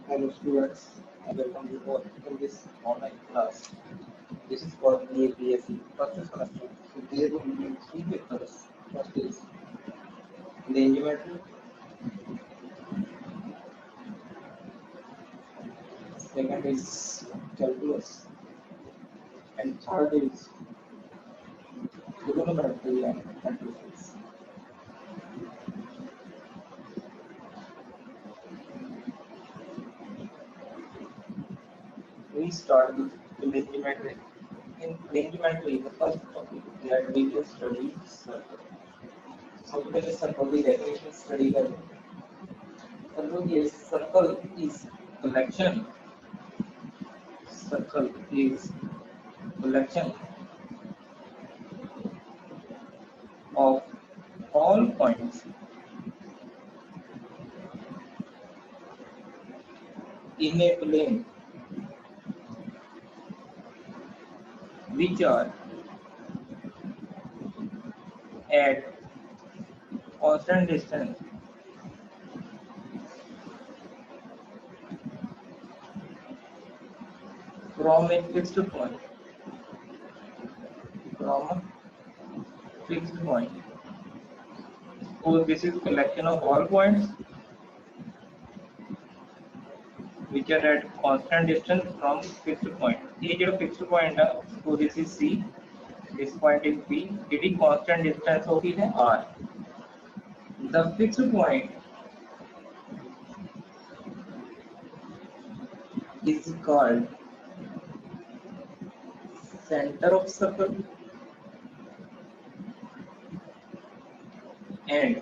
Hello students, and welcome you all in this online class. This is for BA first semester. So there will be three papers. First is range geometry, second is calculus, and third is trigonometry and matrices. We start with range geometry. In range geometry, the first topic that we will study is circle. So today is circle the definition study. Circle is collection. Circle is collection of all points in a plane which are at constant distance from a fixed point. From a fixed point. So this is collection of all points which are at constant distance from fixed point. ये जो fixed point है, so this is C. This point is B. It is constant distance होती है R. The fixed point is called center of circle and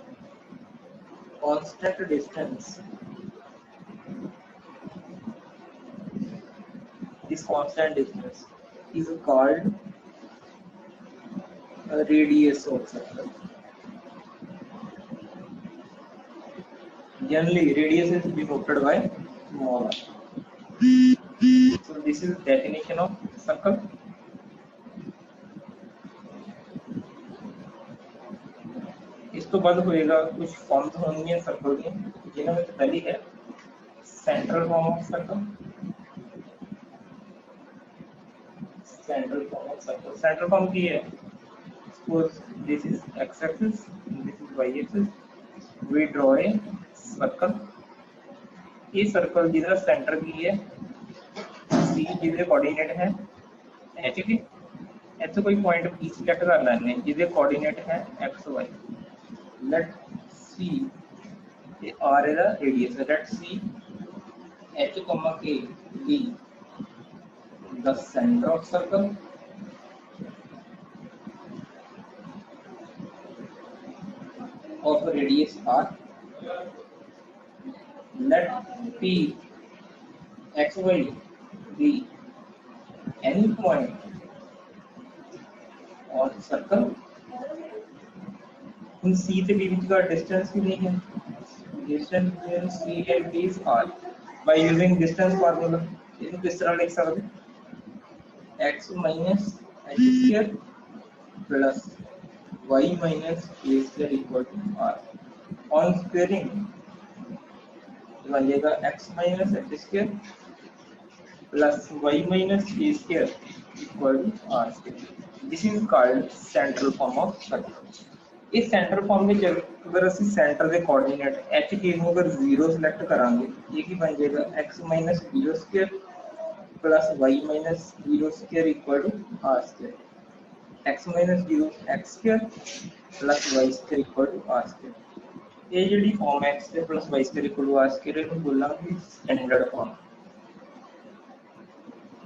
constant distance. This constant distance is called a radius of circle. Generally, radius is denoted by small r. So this is definition of circle. इस तो बाद होएगा कुछ forms होंगे circle के जिनमें पहली है central form of circle. Central form की है. Suppose this is x axis, this is y axis. We draw a circle. ये सर्कल जिधर सेंटर की है c जिधर कोऑर्डिनेट है h की ऐसे कोई पॉइंट p सिलेक्ट करना है जिधर कोऑर्डिनेट है x y. Let c r is the radius. Let c h comma k be the center of circle of radius r. Let p x y be any point on circle. In c से b बीच का distance भी नहीं है. Distance between c and b is r. By using distance formula, इसको किस तरह लिख सकते हैं? x minus h square plus y minus a square equal to r. On squaring, बनेगा x minus h square plus y minus a square equal to r square. This is called central form of circle. इस centre form में अगर ਅਸੀਂ centre ਦੇ coordinate h k ਨੂੰ ਅगर 0 select ਕਰਾਂਗੇ ਇਹ ਕੀ ਬਣ ਜਾਏਗਾ x minus 0 square plus y minus 0 square equal to r square. x minus 0 x square plus y square equal to r square. ਇਹ ਜਿਹੜੀ ਫਾਰਮ ਹੈ x square plus y square equal to r square ਇਹਨੂੰ ਬੋਲਾਂਗੇ standard form.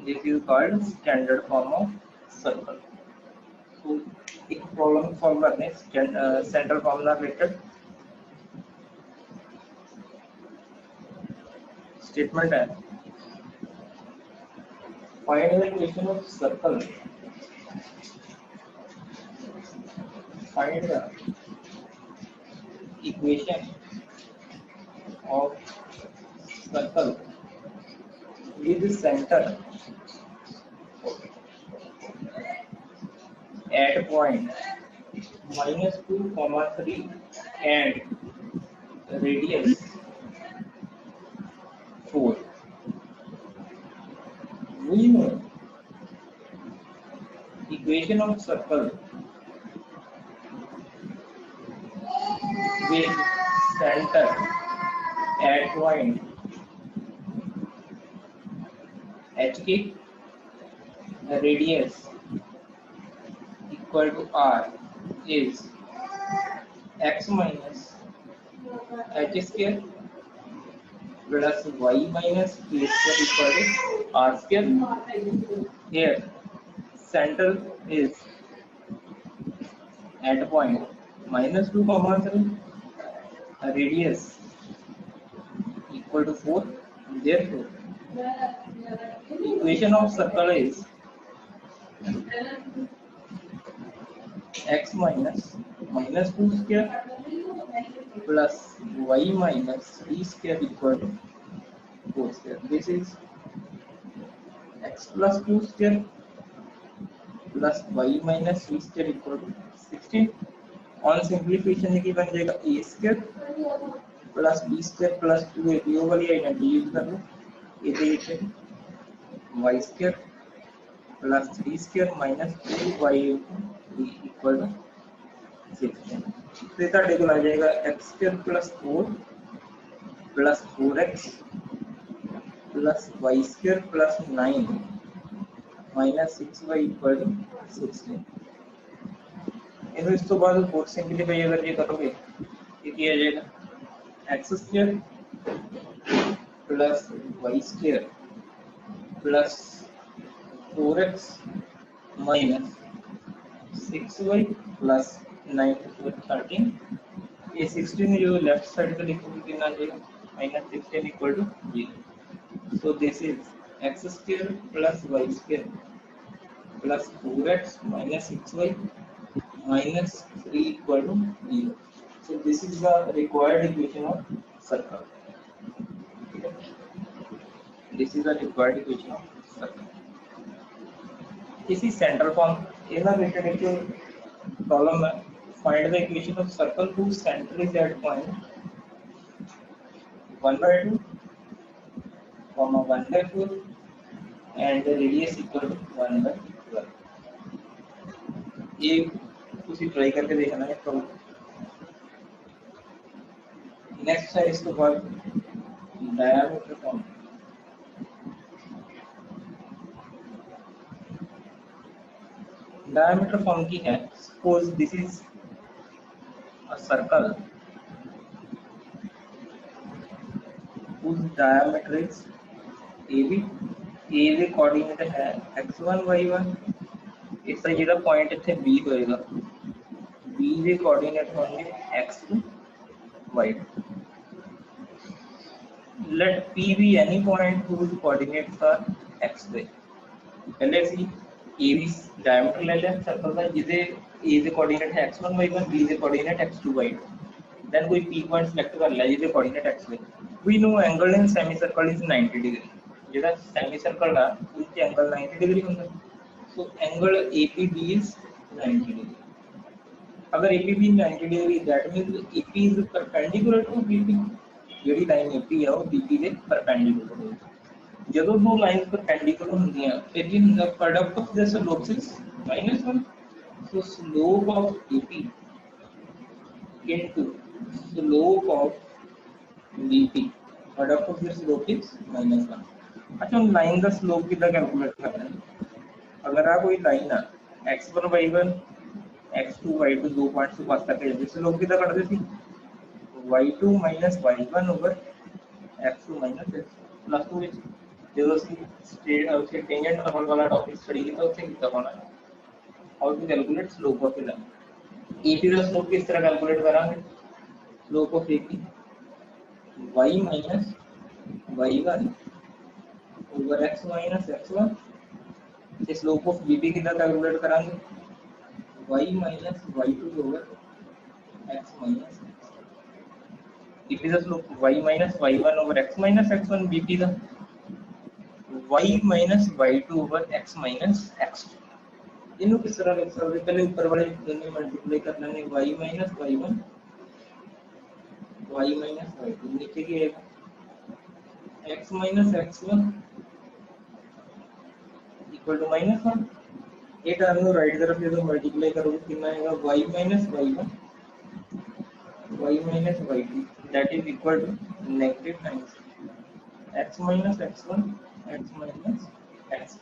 This is called standard form of circle. So एक problem solve करने central formula related statement है. Find the equation of circle. Find the equation of circle with centre at point -2, 3 and radius 4. equation of circle with center at point HK, radius equal to R is x minus h square plus y minus k square equal to R square. Here center is at point -2, 3, radius equal to 4. Therefore, equation of circle is x minus -2 square plus y minus 3 square equal to 4 square. This is x plus 2 square plus y minus 3 square equal to 16. On simplification ये बन जाएगा a square plus b square plus 2ab वाली identity use कर लो, ये देखिए y square plus 3 square minus 2y equal to 16. तो इतना table आ जाएगा x square plus 4 plus 4x plus y square plus 9 minus 6y equal to 16. इस तो बाद फोर्थ सिंपलीफाई अगर ये करोगे ये किया जाएगा x square plus y square plus 4x minus 6y plus 9 13. ये 16 जो लेफ्ट साइड का लिखोगे कितना आ जाएगा -16 equal to 0. So this is x square plus y square plus 4x minus 6y minus 3 equal to 0. So this is the required equation of circle. Okay. This is the required equation of circle. इसी centre form इतना related एक problem है. Find the equation of circle whose center is at point 1/2, 1/4 and the radius equal to 1/12. ये उसी try करके देखना है problem. Next है इसके बाद डायमीटर फॉर्म. डायमीटर फॉर्म की है. Suppose this is a circle whose diameter is AB. A ਦੇ ਕੋਆਰਡੀਨੇਟ ਹੈ x1 y1. ਇਸ ਦਾ ਜਿਹੜਾ ਪੁਆਇੰਟ ਇੱਥੇ B ਹੋਏਗਾ B ਦੇ ਕੋਆਰਡੀਨੇਟ ਹੋਣਗੇ x2 y2. let P be any point whose coordinates are xy. पहले ਅਸੀਂ AB डायमीटर ले लिया सर्कल का जिसे A ਦੇ कोऑर्डिनेट है x1 y1, B ਦੇ कोऑर्डिनेट x2 y2. देन कोई P पॉइंट सिलेक्ट कर लिया जिसे coordinate xy. we know angle in semicircle is 90 degree. जेड़ा semicircle है उसके एंगल 90 डिग्री होता है. so angle APB is 90 degree. अगर APB 90 degree that means AP is perpendicular to BP. ਜਿਹੜੀ ਲਾਈਨ AP ਹੈ ਉਹ BP ਦੇ perpendicular ਹੋਵੇਗੀ. ਜਦੋਂ ਦੋ ਲਾਈਨਸ perpendicular ਹੁੰਦੀਆਂ ਫਿਰ ਕੀ ਹੁੰਦਾ product of their slopes is -1. so slope of AP into slope of BP product of their slope is -1. अच्छा लाइन का स्लोप कितना कैलकुलेट करना है. अगर आप कोई लाइन है x1 y1 x2 y2 दो पॉइंट्स को पास करके जिस स्लोप कितना करते थे y2 minus y1 over x2 minus x plus 2 ਵਿੱਚ ਜਦੋਂ ਅਸੀਂ उसके टेंजेंट नंबर वाला टॉपिक स्टडी किया उससे कितना होना है how to calculate slope of a line. AP का स्लोप किस तरह कैलकुलेट करेंगे. Slope of AP y minus y1 over x minus x1. इस स्लोप ऑफ BP कितना कैलकुलेट करेंगे y minus y2 over x minus x. It is a slope y minus y1 over x minus x1. BP का y minus y2 over x minus x2. इनको किस तरह लिख सकते हैं. पहले ऊपर वाले दोनों मल्टीप्लाई कर लेंगे y minus y1 y minus y2. नीचे की आएगा x minus x1 equal to -1 ये टर्म नु राइट तरफ जो मल्टीप्लाई करोगे कितना आएगा y minus y1 y minus y2 that is equal to negative times x minus x1 x minus x2।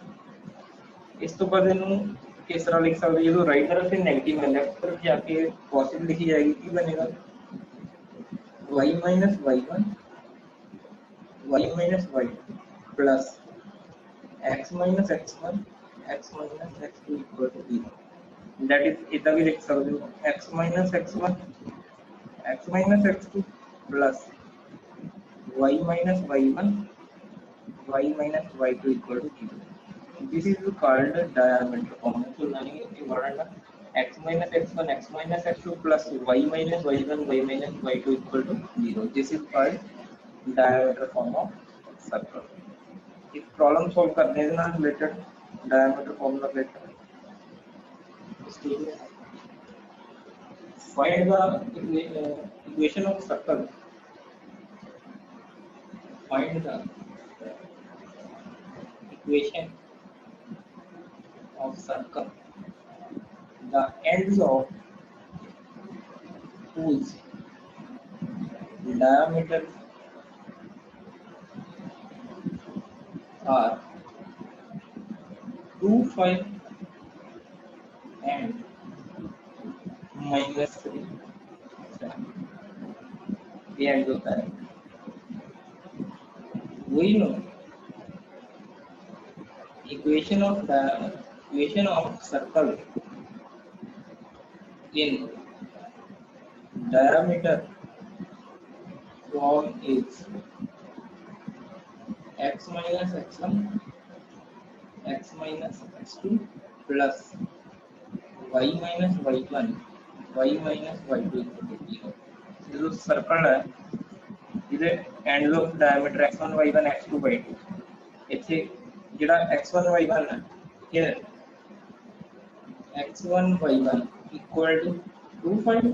इस तो बाद इनू किस तरह लिख सकते हैं जो राइट तरफ से नेगेटिव है लेफ्ट तरफ जाके पॉजिटिव लिखी जाएगी की बनेगा y minus y1 y minus y2 plus x minus x1 x minus x2 equal to 0 that is इतना भी लिख सकते हो x minus x1 x minus x2 plus y minus y1 y minus y2 equal to 0। This is called diameter form. So learning is important. X minus x1 x minus x2 plus y minus y1 y minus y2 equal to 0। This is called diameter form of circle। इस problem solve करने से ना related diameter formula related find the equation of circle. Find the equation of circle, the ends of whose diameter are 2, 5 and -3। ये and होता है। We know equation of circle in diameter form is x minus x1 x minus x2 plus y minus y1 y minus y2 equal to 0। जो circle है इधर end of diameter x1 y1 x2 y2 इथे जेड़ा x1 y1 है here x1 y1 equal to 2 5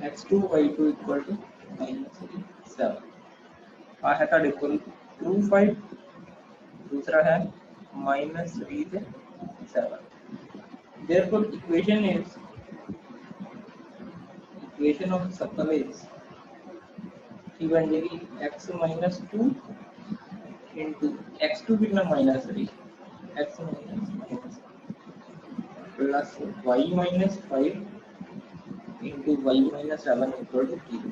x2 y2 equal to -3 7। आ है ताड़े को 2 5 दूसरा है -3 से 7। therefore equation of circle is given जाएगी x minus 2 into x2 कितना -3 x minus plus y minus 5 into y minus 7 equal to 0।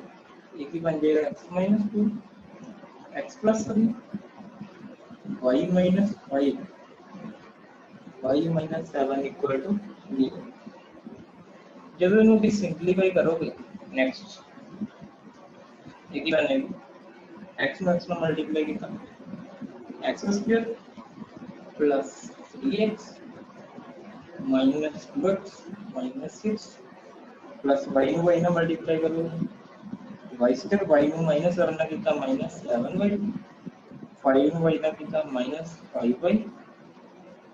एक ही बन जाएगा x minus 2 x plus 3 y minus 5 y minus 7 equal to 0। जब इनको भी सिंपलीफाई करोगे next एक ही बनेगी x में x में मल्टीप्लाई कितना x square plus 3x minus 2x minus 6 plus y नु y ना मल्टीप्लाई करो y स्क्वायर y नु माइनस करना कितना minus 7y 5 नु y ना कितना minus 5y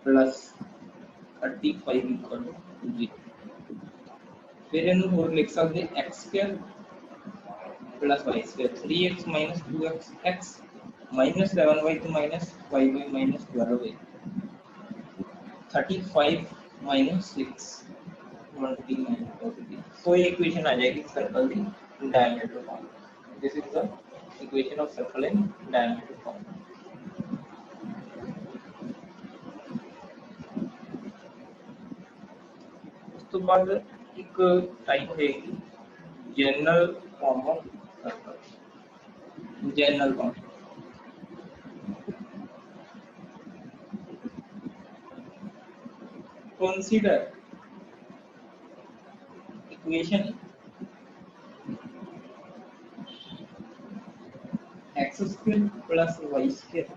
plus 35 equal to 0। फिर इन्हें और लिख सकते x square plus y square 3x minus 2x x minus 7y to minus 5y minus 12y 35 minus 6 29। so ये इक्वेशन आ जाएगी सर्कल की diameter form. This is the equation of circle in diameter form. उस तो बाद एक type है general form of circle. General form consider equation x square plus y square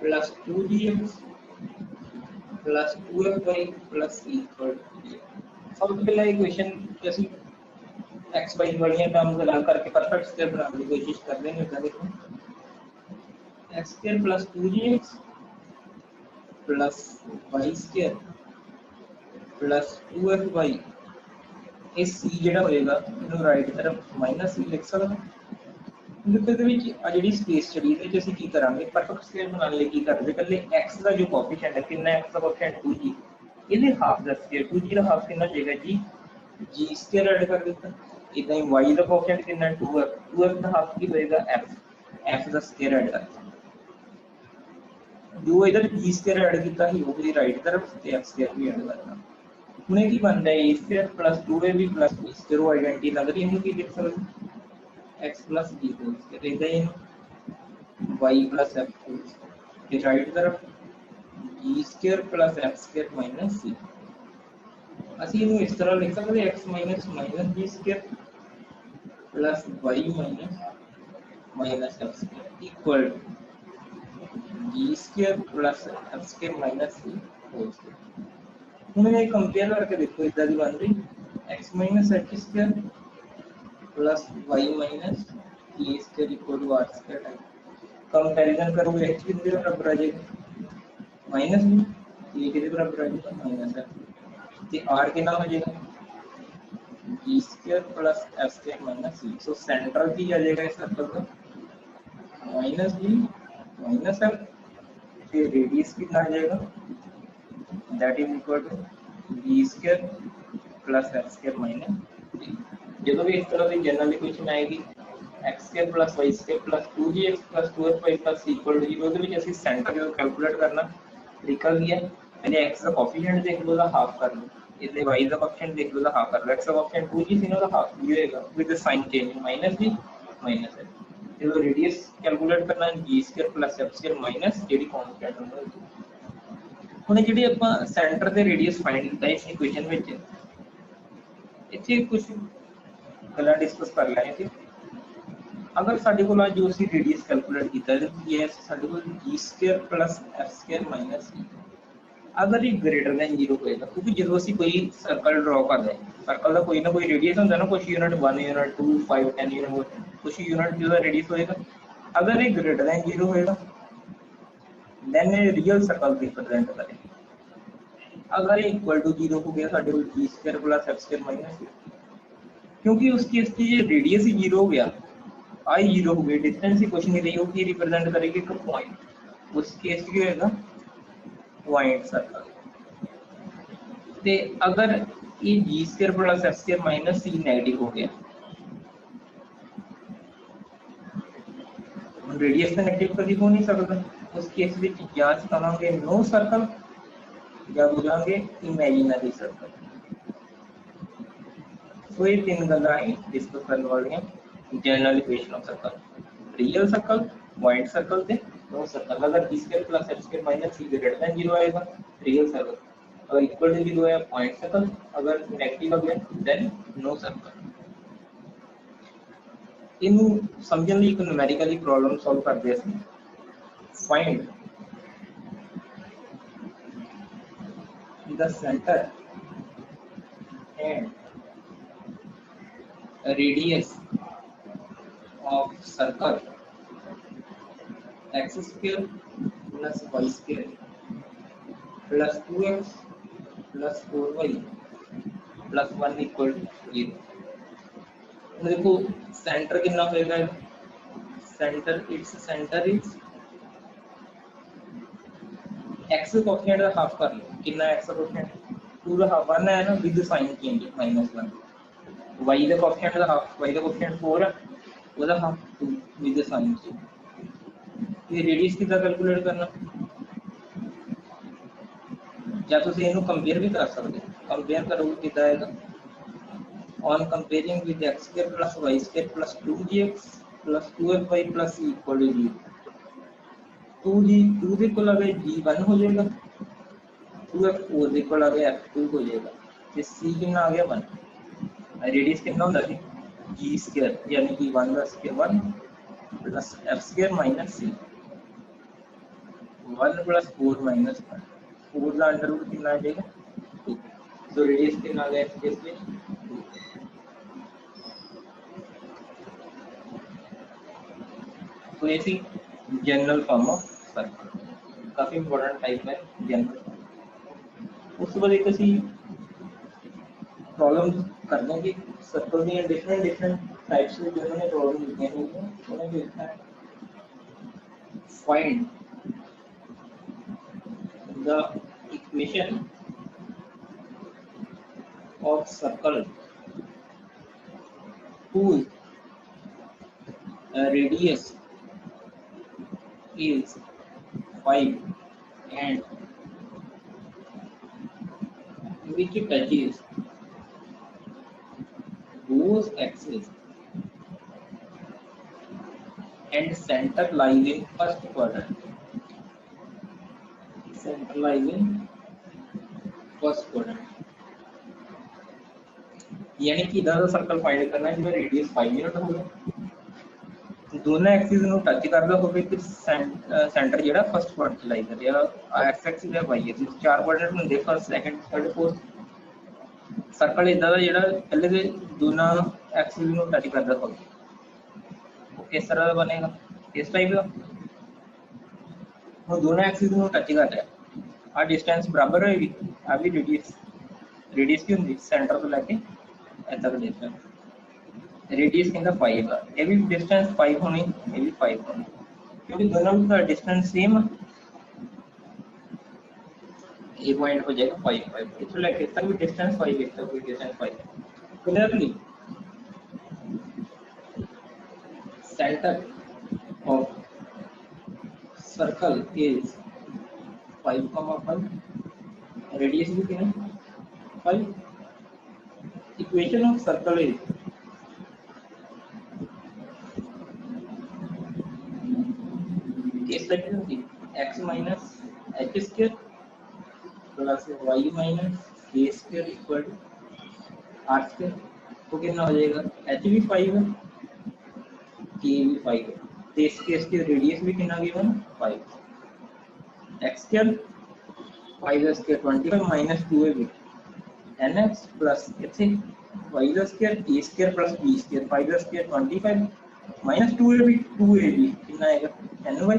plus 2dx plus 2fy plus equal to 0। सबसे पहला equation जैसे x y वाली terms लगा करके परफेक्ट स्क्वायर बनाने की कोशिश कर लेंगे। क्या देखो x square plus 2dx plus y square plus 2fy इस c जेड़ा होएगा इनो राइट तरफ माइनस c लिख सकते ਦੇਖੋ ਇਹਦੇ ਵਿੱਚ ਆ ਜਿਹੜੀ ਸਪੇਸ ਚੜੀ ਇਹਦੇ ਵਿੱਚ ਅਸੀਂ ਕੀ ਕਰਾਂਗੇ, ਪਰਫੈਕਟ ਸਕੁਅਰ ਬਣਾਉਣ ਲਈ ਕੀ ਕਰਦੇ, ਪਹਿਲੇ x ਦਾ ਜੋ ਕੋਐਫੀਸ਼ੀਐਂਟ ਹੈ ਕਿੰਨਾ, x ਦਾ ਕੋਐਫੀਸ਼ੀਐਂਟ 2g, ਇਹਦੇ ਹਾਫ ਦਾ ਸਕੁਅਰ 2g ਦਾ ਹਾਫ ਕਿੰਨਾ ਜਾਏਗਾ ਜੀ, g ਸਕੁਅਰ ਐਡ ਕਰ ਦਿੱਤਾ। ਇਦਾਂ ਹੀ y ਦਾ ਕੋਐਫੀਸ਼ੀਐਂਟ ਕਿੰਨਾ 2f, 2f ਦਾ ਹਾਫ ਕੀ ਹੋਏਗਾ f, f ਦਾ ਸਕੁਅਰ ਐਡ ਕਰਤਾ। जो इधर g स्क्वायर ऐड किया ही वो भी राइट तरफ ते x स्क्वायर भी ऐड करना। हुणे की बनदा है a square plus 2ab plus b square, वो आइडेंटिटी लग रही है, इनू की लिख सकते x plus b whole square, इधर ही y plus f whole square, ते राइट तरफ g square plus f square minus c। ਅਸੀਂ ਇਹਨੂੰ ਇਸ ਤਰ੍ਹਾਂ ਲਿਖ ਸਕਦੇ x minus minus g square plus y minus minus f square equal g square plus f square minus c whole square. ਹੁਣ ਇਹ ਕੰਪੇਅਰ ਕਰਕੇ ਦੇਖੋ ਇਦਾਂ ਦੀ ਬਣ ਰਹੀ x minus h square plus y minus a square equal to r square है। Comparison करोगे h कितने बराबर आ जाएगा माइनस b, a कितने बराबर आ जाएगा माइनस f, तो r कितना हो जाएगा g square plus f square minus c। So central की आ जाएगा इस सर्कल का माइनस b माइनस f, फिर रेडियस कितना आ जाएगा that is equal to b square plus f square minus b। जब भी इस तरह की जनरल इक्वेशन आएगी x square plus y square plus 2gx plus 2fy plus c equal to 0 ਦੇ ਵਿੱਚ ਅਸੀਂ ਸੈਂਟਰ ਨੂੰ ਕੈਲਕੂਲੇਟ ਕਰਨਾ ਨਿਕਲ ਗਿਆ। पहले x का कोएफिशिएंट देख लो, दा हाफ कर लो, इसलिए y का कोएफिशिएंट देख लो, दा हाफ कर लो, x का कोएफिशिएंट 2g थी ना, दा हाफ भी होएगा with the sign change minus b minus f। जो रेडियस कैलकुलेट करना है g square plus f square minus जेडी कांस्टेंट होगा। ਹੁਣ ਜਿਹੜੀ ਆਪਾਂ ਸੈਂਟਰ ਤੇ ਰੇਡੀਅਸ ਫਾਈਂਡ ਕੀਤਾ ਇਸ ਇਕੁਏਸ਼ਨ ਵਿੱਚ, ਇੱਥੇ ਕੁਝ ਗੱਲਾਂ ਡਿਸਕਸ ਕਰ ਲੈਣੇ ਸੀ। ਅਗਰ ਸਾਡੇ ਕੋਲ ਆ ਜੋ ਅਸੀਂ ਰੇਡੀਅਸ ਕੈਲਕੂਲੇਟ ਕੀਤਾ ਹੈ ਇਹ ਸਾਡੇ ਕੋਲ g square plus f square minus c, अगर ये ग्रेटर दैन 0 होएगा, क्योंकि जो ਅਸੀਂ कोई सर्कल ड्रॉ करते हैं सर्कल का कोई ना कोई रेडियस होता है ना, कुछ यूनिट 1 यूनिट 2 5 10 यूनिट कुछ यूनिट जो रेडियस होएगा। अगर ये ग्रेटर दैन 0 होएगा देन ये रियल सर्कल रिप्रेजेंट करेगा। अगर ये इक्वल टू 0 हो गया साडे कोल g square plus f square minus c, क्योंकि उस केस की ये रेडियस ही 0 हो गया, आई 0 हो गई, डिस्टेंस ही कुछ नहीं रही होगी, रिप्रेजेंट करेगी एक पॉइंट, उस केस की होएगा पॉइंट सर्कल। ते अगर ये g square plus f square minus c negative हो गया, रेडियस तो नेगेटिव कभी हो नहीं सकता, उस केस में या करांगे नो सर्कल या बोलांगे इमेजिनरी सर्कल। तो ये तीन गल्लां डिस्कस करने वाली हैं, general equation of circle, real circle, point circle ते नो सर्कल। अगर g square plus f square minus c greater than 0 आएगा रियल सर्कल, अगर इक्वल टू 0 है पॉइंट सर्कल, अगर नेगेटिव आ गया देन नो सर्कल। इनू समझने ਲਈ ਇੱਕ न्यूमेरिकली प्रॉब्लम सॉल्व करते हैं। Find the centre and radius of circle x square plus y square plus 2x plus 4y plus 1 equal to 0। देखो सेंटर कितना होएगा, centre it's centre is x का कोएफिशिएंट का हाफ कर लो, कितना x का कोएफिशिएंट 2 का हाफ 1 है ना विद साइन चेंज -1, y का कोएफिशिएंट का हाफ, y का कोएफिशिएंट 4 है ਉਹਦਾ ਹਾਫ 2 विद साइन चेंज। ये रेडियस कितना कैलकुलेट करना, या ਤੁਸੀਂ ਇਹਨੂੰ ਕੰਪੇਅਰ ਵੀ ਕਰ ਸਕਦੇ ਹੋ, ਕੰਪੇਅਰ ਕਰੋਗੇ ਕਿਦਾਂ ਆਏਗਾ on comparing with x square plus y square plus 2gx plus 2fy plus c equal to 0। 2 ਦੇ ਕੋਲ ਅਗੇ g1 ਹੋ ਜਾਏਗਾ, 2f4 ਦੇ ਕੋਲ ਅਗੇ f2 ਹੋ ਜਾਏਗਾ, ਤੇ c ਕਿੰਨਾ ਆ ਗਿਆ 1, रेडियस कितना ਹੁੰਦਾ ਸੀ g स्क्वायर यानी कि 1 का square 1 plus f square minus c 1 plus 4 minus 1, 4 का अंडर रूट कितना आ जाएगा 2, तो रेडियस कितना आ गया इस केस में 2। तो ये थी जनरल फॉर्म ऑफ सर्कल, काफी इंपॉर्टेंट टाइप है जनरल। उस बाद एक प्रॉब्लम करने की circle the different different types में जो उन्होंने प्रॉब्लम दी है उन्होंने लिखा है find the equation of circle whose radius is 5 and which touches whose axis and center lies in first quadrant. Center lies in first quadrant. यानी कि इधर सर्कल फाइंड करना है जिसमें रेडियस 5 यूनिट होगा दोनों एक्सिस ਨੂੰ ਟੱਚ ਕਰਦਾ ਹੋਵੇ ਤੇ ਸੈਂਟਰ ਜਿਹੜਾ ਫਸਟ ਕੁਆਡਰੈਂਟ ਲਾਈ ਕਰ ਰਿਹਾ ਐਕਸ ਐਕਸਿਸ ਹੈ ਵਾਈ ਐਕਸਿਸ ਚਾਰ ਕੁਆਡਰੈਂਟ ਹੁੰਦੇ first second third fourth circle ਇਦਾਂ ਦਾ ਜਿਹੜਾ ਪਹਿਲੇ ਦੇ ਦੋਨਾਂ ਐਕਸਿਸ ਨੂੰ ਟੱਚ ਕਰਦਾ ਹੋਵੇ ਉਹ ਕਿਸ ਤਰ੍ਹਾਂ ਦਾ ਬਣੇਗਾ ਇਸ ਟਾਈਪ ਦਾ ਉਹ ਦੋਨੋਂ ਐਕਸਿਸ ਨੂੰ ਟੱਚ ਕਰ ਰਿਹਾ ਆ ਡਿਸਟੈਂਸ ਬਰਾਬਰ ਹੋਏਗੀ ਆ ਵੀ रेडियस की होंगी सेंटर तो लेके तक डिस्टेंस रेडियस कहता 5 है ये भी डिस्टेंस 5 होनी ये भी 5 होनी क्योंकि दोनों का डिस्टेंस सेम ये पॉइंट हो जाएगा 5 5 तो लेके तक भी डिस्टेंस 5 है तक भी distance 5 clearly centre of circle is 5,5 radius भी कितना 5 equation of circle is case like x minus h square plus y minus k square equal to r square तो कितना हो जाएगा h भी 5 है k भी 5 है तो इस केस के रेडियस भी कितना given 5 x square 5 square 25 minus 2 है nx plus x y square a square plus b square 5 square 25 minus 2ab 2ab कितना आएगा ny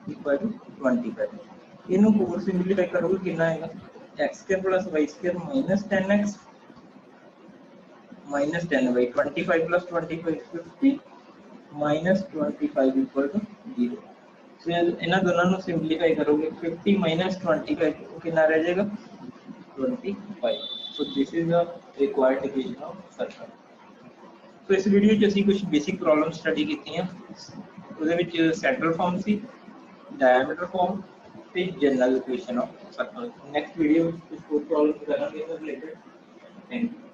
equal to 25 इनको फोर सिंपलीफाई करोगे कितना आएगा x square plus y square minus 10x minus 10y 25 plus 25 50 minus 25 equal to 0 so इन्हां दोनों को simplify करोगे 50 minus 25 कितना रह जाएगा 25 so this is the required equation of circle so इस वीडियो ਚ ਅਸੀਂ ਕੁਝ ਬੇਸਿਕ ਪ੍ਰੋਬਲਮ ਸਟੱਡੀ ਕੀਤੀਆਂ ਉਹਦੇ ਵਿੱਚ ਸੈਂਟਰਲ ਫਾਰਮ ਸੀ ਡਾਇਆਮੀਟਰ ਫਾਰਮ ਤੇ general equation of circle next video ਵਿੱਚ ਕੁਝ ਹੋਰ ਪ੍ਰੋਬਲਮ ਕਰਾਂਗੇ ਰਿਲੇਟਡ ਥੈਂਕ ਯੂ